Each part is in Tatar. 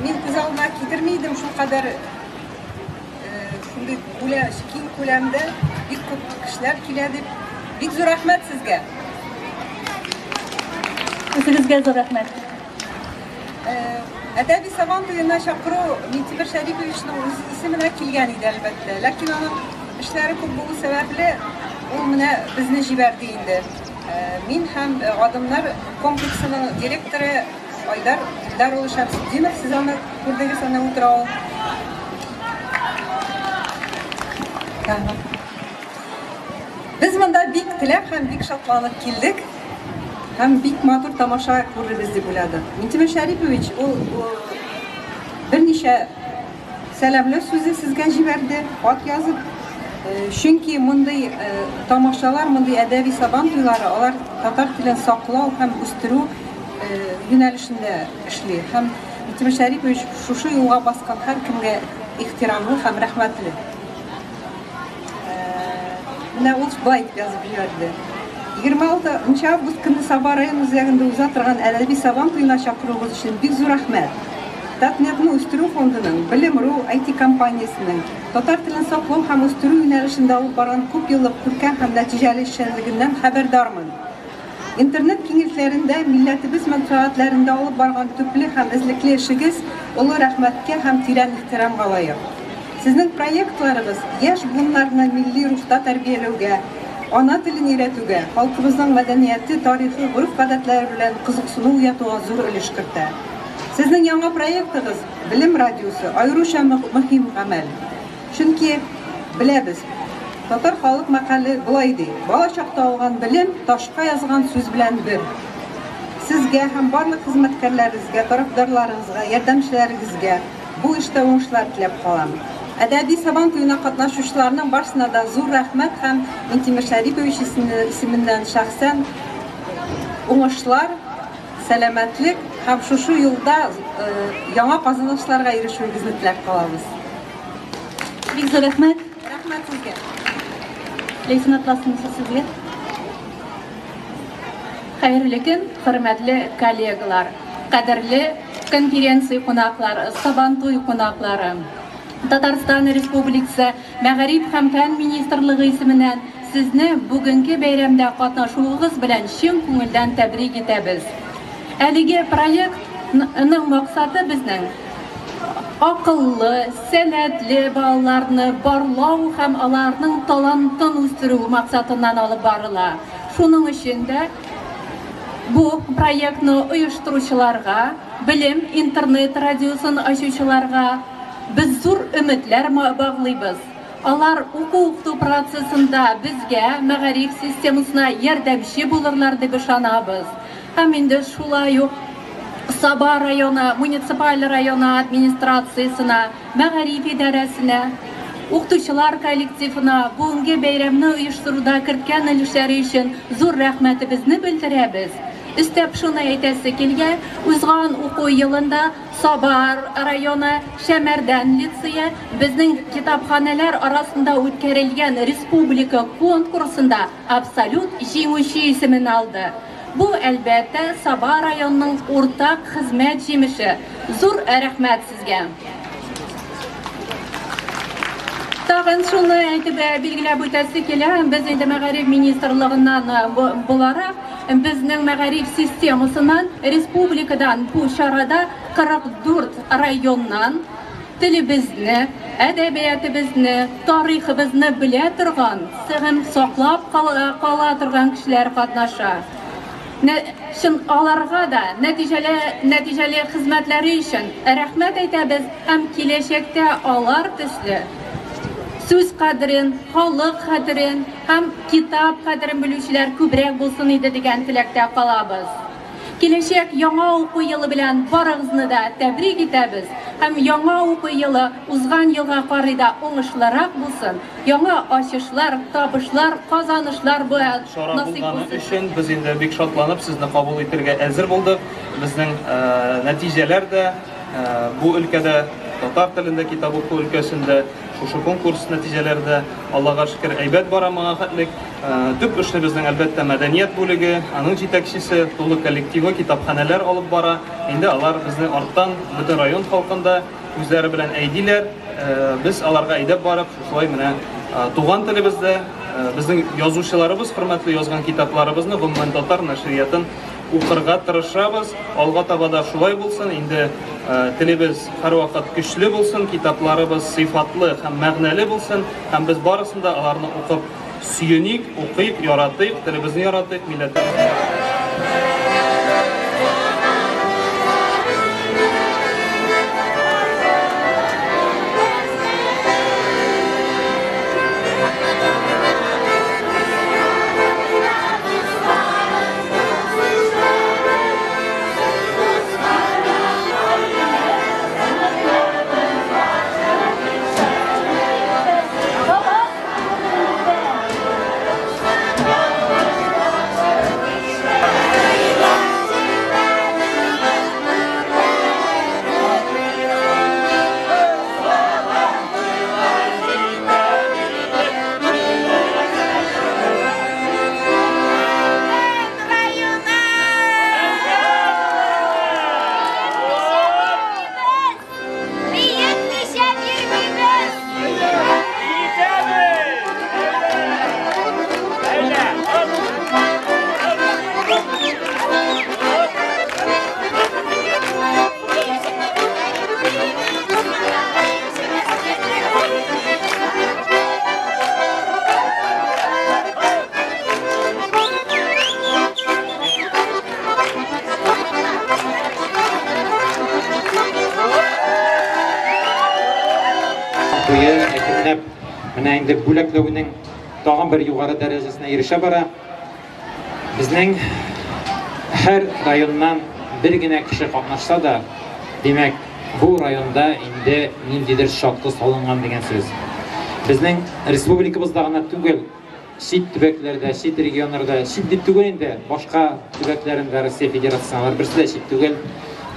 men ko'z oldimga keltirmaydim shu qadar shunday keng ko'lamda bek ko'p kishilar keladi. Bek zo'r rahmat sizga. Sizga zo'r rahmat. Adabiy Saban to'yina chaqiruv Mintiber Sharipovichning o'z ismiga kelgan edi albatta. Lekin uning ishlari ko'p bo'lishi sababli u mana bizni jibardi endi. Men ham Odamlar kompleksining direktori Aydar Daro'l Shamsiddinov siz ona buradagi sana o'tira ol. Biz bunda bek tilab ham bek shodlanib keldik. Hem bek matur tamasha ko'ririz deb o'yladik. Mintiber Sharipovich u bir necha salamlar so'zi sizga jibardi, xat yozib. Chunki bunday tomoshalar, bunday adabiy Saban to'ylari ular tatar tilini saqlov ham o'stiruv yo'nalishida ishlaydi. Ham Mintiber Sharipovich shu yo'lga bosgan har kimga ehtiromli ham rahmatli. Buna o'z boy yozib berdi. 26 avgust kuni Sabah rayon muzeyida uzatilgan adabiy Saban to'yina chaqiruvingiz uchun bek zo'r rahmat. Tatnetni o'stiruv fondining Bilim.ru IT kompaniyasining tatar tilini saqlov ham o'stiruv yo'nalishida olib borgan ko'p yillik ko'rkam ham natijali ishchiligidan xabardorman. İnternet kengliklarida millatimiz manfaatlarida olib borgan tupli ham izlikli ishingiz ulug' rahmatga ham teran ehtiromga loyiq. Sizning proyektlaringiz yosh bularni milliy ruhda tarbiyalauga, ana tilini öğretüge, halkımızın medeniyeti, tarihi, urf-odatlari bilan qiziqishni uyatuga zo'r ulush kiritadi. Sizning yangi proyektingiz Bilim radiosi ayrisha muhim amal. Chunki bilamiz, tatar xalq maqoli bo'lay deydi. Bola chaqda olgan bilim toshqa yozgan so'z bilan bir. Sizga ham barliq xizmatkorlaringizga, tarafdorlaringizga, yordamchilaringizga bu ishda o'ngishlar tilab qolaman. Adabiy Saban to'yina qatnashuvchilarning barchasına da zo'r rahmat ham Mintiber Sharipovich ismidan shaxsan o'ngishlar, salomatlik ham shu yo'lda yangi qozonishlarga erishishingizni tilab qolamiz. Bek zo'r rahmat. Rahmat sizga. Lekin atlasimiz sizga. Xayrli kun, hurmatli kollegalar, qadrli konferensiya qo'noqlari, Saban to'y qo'noqlari. Tatariston Respublikasi Mag'arib ham fan ministrligi ismidan sizni bugungi bayramda qatnashuvingiz bilan chin ko'ngildan tabrik etamiz. Haligi proyektning maqsadi bizning aqlli, san'atli bolalarni barlov ham ularning talantini o'stiruv maqsadidan olib boriladi. Shuning uchun bu proyektni uyushtiruvchilarga, Bilim internet radiosini ochuvchilarga biz zo'r umidlar bog'laymiz. Ular o'quv prosesida bizga Mag'arib sistemasına yordamchi bo'lurlar deb ishonamiz. Ham endi shulay Sabah rayoni, munisipal rayoni administratsiyasına, Mag'arib idorasina, o'qituvchilar kollektivina bunga bayramni uyushtiruvda kiritgan ulushlari uchun zo'r rahmatimizni bildiramiz. İstep şunu aytasi kelgan, o'zg'on o'quv yilida Sabah rayoni Shamardan litseyi bizning kitobxonalar orasida o'tkazilgan respublika konkursida absolut jenguvchi ismini oldi. Bu albatta Sabah rayonining o'rtaq xizmat jemishi. Zo'r rahmat sizga. Tag'in shuni aytib belgilab o'tasi kelgan, biz endi Mag'arib ministrligidan bo'larak bizning Mag'arib sistemasidan respublikadan bu sharada 44 rayondan tilimizni, adabiyotimizni, tariximizni bila turgan, sig'im saqlab qola turgan kishilar qatnashadi. Shin ularga da natijali xizmatlari uchun rahmat aytamiz. Ham kelajakda ular tisli söz qadrin, xalq qadrin, ham kitob qadrin biluvchilar ko'proq bo'lsin edi degan tilakda qolamiz. Kelajak yangi o'quv yili bilan baringizni da tabrik etamiz. Ham yangi o'quv yili uzgan yilga qarayda o'ngishliroq bo'lsin. Yangi ochishlar, topishlar, qozonishlar nasib bo'lsin. Uchun biz endi bek shodlanib sizni qabul etirga hozir bo'ldik. Bizning natijalar da bu ülkede татар телендә китап уку өлкәсендә, шушы конкурс нәтиҗәләрендә Аллаһка шөкер әйбәт бара моңа хәтлек. Төп эшне безнең әлбәттә мәдәният бүлеге, аның җитәкчесе, тулы коллективы китапханәләр алып бара. Инде алар безне арттан бөтен район халкында үзләре белән әйдиләр. Без аларга әйдәп барып, шулай менә туган телебездә безнең язучыларыбыз хөрмәтле язган китапларыбызны гомумән татар нәшриятын укырга тырышабыз. Алга таба да шулай булсын. Инде телебез һәрвакыт көчле булсын, китапларыбыз сыйфатлы һәм мәгънәле булсын. Һәм без барысын да аларны укып сөйеник, укыйк, яратыйк, телебезне яратыйк, милләтебезне. Менә инде бүләкләүнең тагын бер югары дәрәҗәсенә ирешә бара. Безнең һәр районнан бер генә кеше катнашса да, димәк, бу районда инде ниндидер шартлы салынган дигән сүз. Безнең республикабызда гына түгел, чит төбәкләрдә, чит регионнарда, чит дип түгел инде, башка төбәкләрендә Россия Федерациясының берсе дә чит түгел,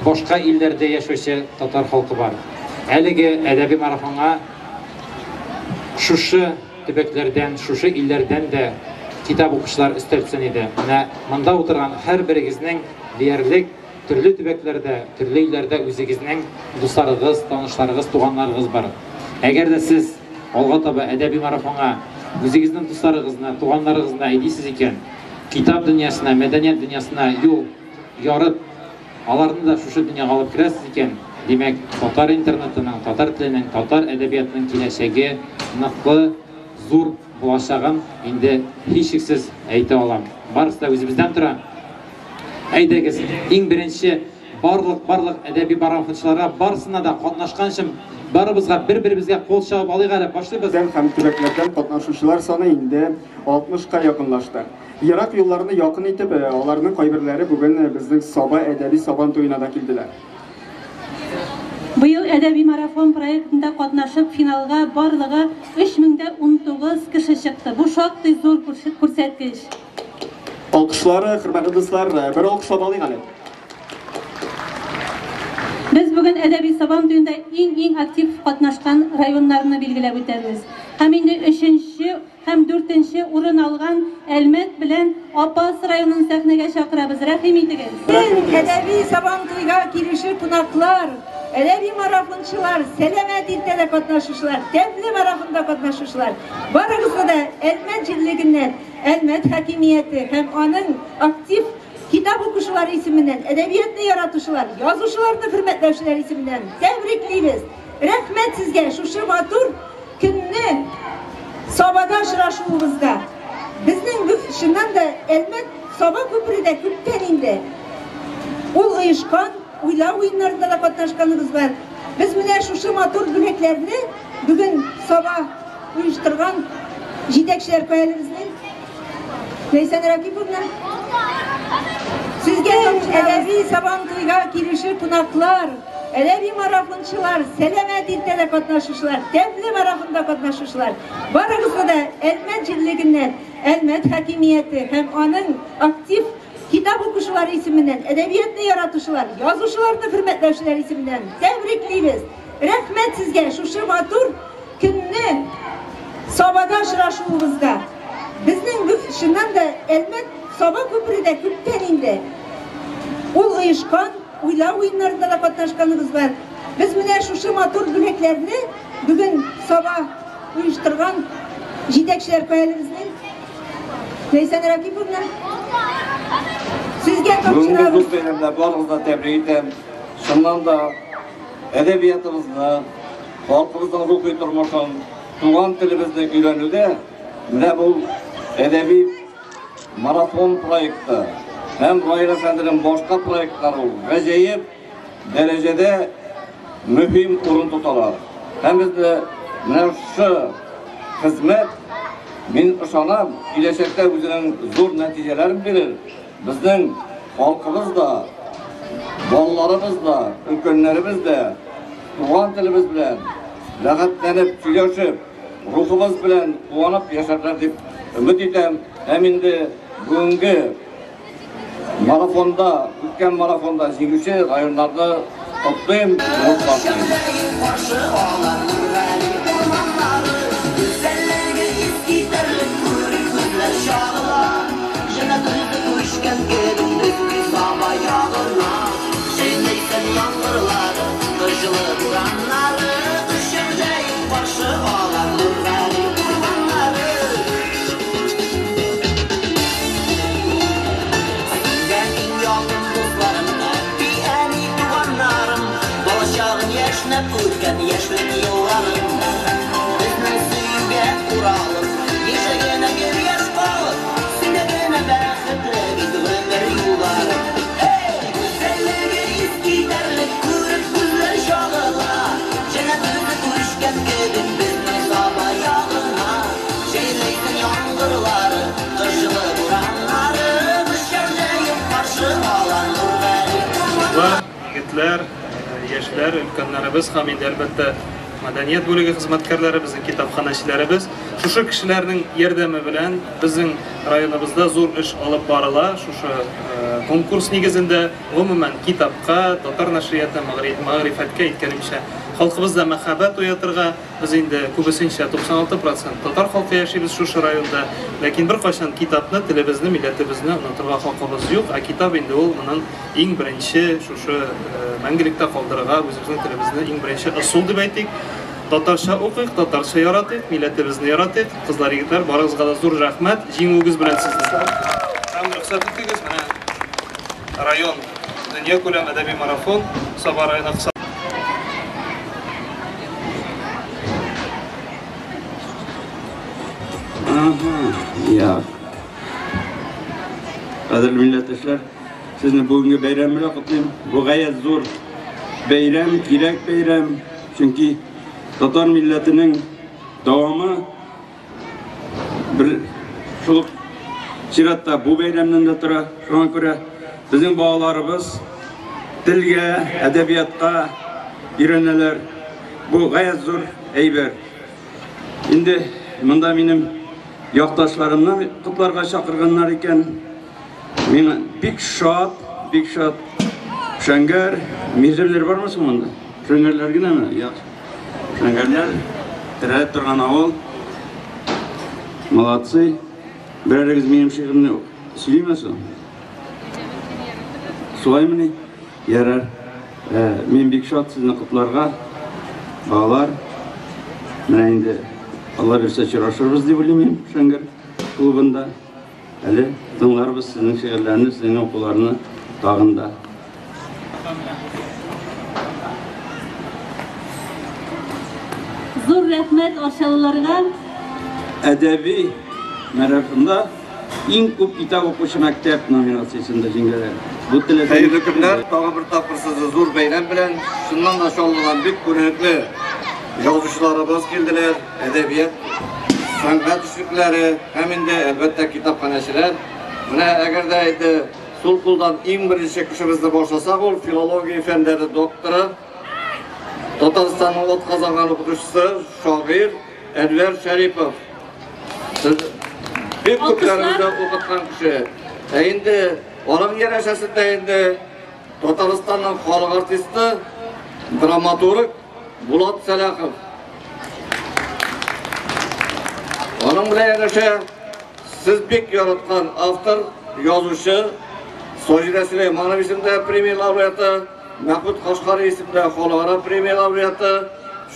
башка илләрдә яшәүче татар халкы бар. Әлеге әдәби марафонга шушы төбәкләрдән, шушы илләрдән дә китап укучылар өстәлсен иде. Менә монда утырган һәр берегезнең диярлек төрле төбәкләрдә, төрле илләрдә үзегезнең дусларыгыз, танышларыгыз, туганнарыгыз бар. Әгәр дә сез алга таба әдәби марафонга үзегезнең дусларыгызны, туганнарыгызны әйдисез икән, китап дөньясына, мәдәният дөньясына юл ярып, аларны да шушы дөньяга алып керәсез икән, димәк, татар интернетының, татар теленең, татар әдәбиятының киләчәге ныклы, зур булачагын инде һичшиксез әйтә алам. Барысы да үзебездән тора. Әйдәгез, иң беренче барлык әдәби марафончыларга барысына да катнашкан өчен барыбызга бер-беребезгә кул чабып алыйк әле. Башлыйбыз. Һәм төбәкләрдән катнашучылар саны инде 60-ка якынлашты. Ерак юлларны якын итеп, аларның кайберләре бүген безнең Саба әдәби Сабан туена да килделәр. Быел әдәби марафон проектында катнашып финалга барлыгы 3019 кеше чыкты. Бу шактый зур күрсәткеч. Алкышлары, хөрмәтле дуслар, бер алкышлап алыйк әле. Без бүген әдәби Сабан туенда иң актив катнашкан районнарны билгеләп үтәбез. Һәм инде 3-нче һәм 4-нче урын алган Әлмәт белән Апас районын сәхнәгә чакырабыз. Рәхим итегез. Әдәби Сабан туйга килүче кунаклар, әдәби марафончылар, сәламәт иртәдә катнашучылар, тәмле марафонда катнашучылар, барыгызга да Әлмәт җирлегеннән, Әлмәт хакимияте һәм аның актив китап укучылары исеменнән, әдәбиятны яратучылар, язучыларны хөрмәтләүчеләр исеменнән тәбриклибез. Рәхмәт сезгә шушы матур көнне Сабада очрашуыбызда. Безнең чыннан да Әлмәт Саба күпредә күптән инде. Ул оешкан, уйлау уеннарында да катнашканыбыз бар. Без менә шушы матур бүләкләрне бүген Саба оештырган җитәкчеләр каялыбызның Ләйсән Ракиповна. Сезгә әдәби Сабан туйга килүче кунаклар, әдәби марафончылар, сәламәт иртәдә катнашучылар, тәмле марафонда катнашучылар, барыгызга да Әлмәт җирлегеннән, Әлмәт хакимияте һәм аның актив китап укучылары исеменнән, әдәбиятны яратучылар, язучыларны хөрмәтләүчеләр исеменнән тәбриклибез. Rəhmət sizə şuşu matur günni sabada aşıraşığımızda. Bizning şundan da elbet sabah köprüde köpten indi. Ol uyuşkan, uylar oyunlarında da katlaşkanımız var. Biz mine şuşu matur güleklerini bugün sabah uyuşturgan jitekçiler koyalımızın. Neyse rakip bunlar. Sizge kapçılarımız. Bugün bu dönemde bağlımızda tebrik ederim. Şundan da edebiyatımızda, halkımızdan ruhu durmuşun, tuğan tilimizde öğrenildi. Mine bu edebi maraton projekti. Hem Rahil Efendi'nin başka projektleri gacayip derecede mühim orun tutarlar. Hem bizde şu hizmet min ışanam, gelecekte özünün zor neticelerini verir. Bizden halkımız da, balalarımız da, ülkenlerimiz de, tuğan tilimiz bilen, lağatlanıp, söyleşip, ruhumuz bilen uyanıp yaşarlar deyip ümit edem. Hem indi bugünkü marafonda, ülken marafonda jingüçi rayonlarda toplayayım, unutmasayım. Ötken yaşlık yıllarım Bizden süyüge kuralım Yaşayana bir yaş bağlı Sinegene bəxtli Gidilmer yollarım Hey! Güzelliğe iskiderlik Kürük güzel şağıla Cennet özü düşken gelin Bizden sabah yağına Şeyleysin yağmurları Kışılı buranları Dışarıdayım karşı alan nurları Yigitler, yaşlar, ülkenlerimiz hem indi elbette madaniyat bölüge hizmetkarları, bizim kitapxanachilarimiz şu kişilerinin yardımı bilen bizim rayonumuzda zor iş alıp barıla. Şu konkurs negizinde umuman kitapqa, tatar nashriyatı, ma'rifatga yetganimcha xalqimizda muhabbat uyatirga biz endi ko'pincha 96% tatar xalqi yashaymiz shu rayonda, lekin bir qachon kitapni, tilimizni, millatimizni unutirga haqqimiz yo'q. Kitap endi u bunun eng birinchi shu mangilikda qoldirga o'zimizning tilimizni eng birinchi usul deb aytdik. Tatarcha o'qiq, tatarcha yaratdik, millatimizni yaratdik. Qizlar, yigitlar, boringizga zo'r rahmat. Jingo'giz bilan sizni. Ham ruxsat etingiz, mana rayon dunyo ko'lam adabiy marafon Sabah rayoni Ya. Qadrli milletdaşlar, sizni bugungi bayram bilan qutlayman. Bu g'ayat zo'r bayram, kerak bayram. Chunki Tatar millatining davomi bir shu siratda bu bayramdan da tura. Shunga ko'ra bizning bolalarimiz tilga, adabiyotga öğrenirler. Bu g'ayat zo'r ayber. Endi bunda benim yaqtaşlarımdan qutlarga chaqirganlar ekan. Men big shot Şangar, mezirler var mı sonunda? Şangarlar gine mi? Yok. Şangarlar tirayip turgan avul. Malatsi. Bireriz benim şehrimde yok. Söyleyemezsin. Solay mı ne? Yarar. Men big shot sizni qutlarga bağlar. Mene indi Allah verse çırışırız diye bileyim Şangar klubunda. Hele dinlarız sizin şehirleriniz, sizin okullarını dağında. Zor rahmet aşağılarına. Edebi merafında en çok kitap okuşu mektep nominasyasında jingeler. Bu telefon. Hayırlı günler. Daha bir tapır sizi zor bayram bilen. Şundan da şollanan bir görünüklü yazışlarımız geldiler. Edebiyat, sanat düşükleri, hem de elbette kitapxanachilar. Buna eğer de Sulkuldan en birinci kişimizde başlasak ol, filologiya fenleri doktoru, Tataristan'ın ot kazangan okutuşusu, şair Enver Şeripov. Bir köplerimizde okutkan kişi. Eğindi, onun yer eşesinde eğindi, Tataristan'ın halk artisti, dramaturg Bulat Salakov. Onun bilan yarasha siz bek yaratgan avtor, yozuvchi Sojida Süleymanov ismida premiya laureati, Mahmud Qashqari ismida xalqaro premiya laureati,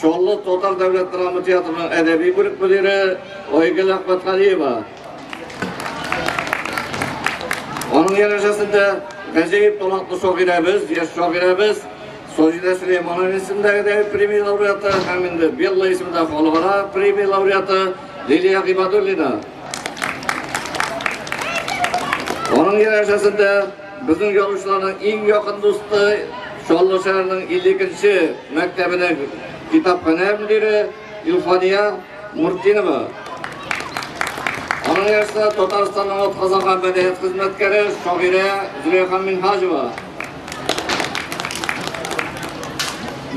Sho'rli Total davlat drama teatrining adabiy guruh mudiri Oygul Ahmadxaliyeva. Onun yarashasida G'ajayev To'laqli shoiramiz, yosh shoiramiz Sojida Süleymanov ismidagi premiya laureati hamda Bella ismida xalqaro premiya laureati Liliya G'ibadullina. Onun yarashasida bizning yozuvchilarning eng yaqin do'sti Sho'rli shahrining 52-maktabining kitobxona mudiri Ilfoniya Murtinova. Onun yarashasida Tataristonning Qozog'iston madaniyat xizmatkari shoira Zuleyxa Minhajova.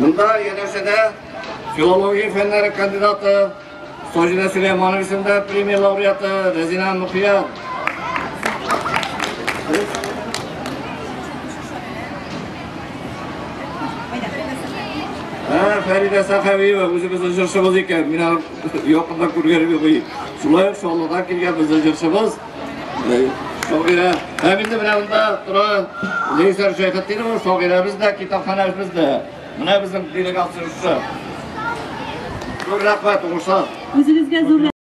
Bunda yarashada filologiya fanlari kandidati Sojida Süleymanov ismida premiya laureati Razina Muqiya. Farida Saxaviyeva o'zimizni jirshimiz ekan. Meni yoqimda ko'rganim yo'q. Shulay Sho'rlidan kelgan bizning jirshimiz. Shoira hamda bilan tura Leysar Shayxatdinov shoiramizda, kitobxonamizda. Mana bizning delegatsiyamiz. Rahmat, o'xshab. O'zingizga zo'r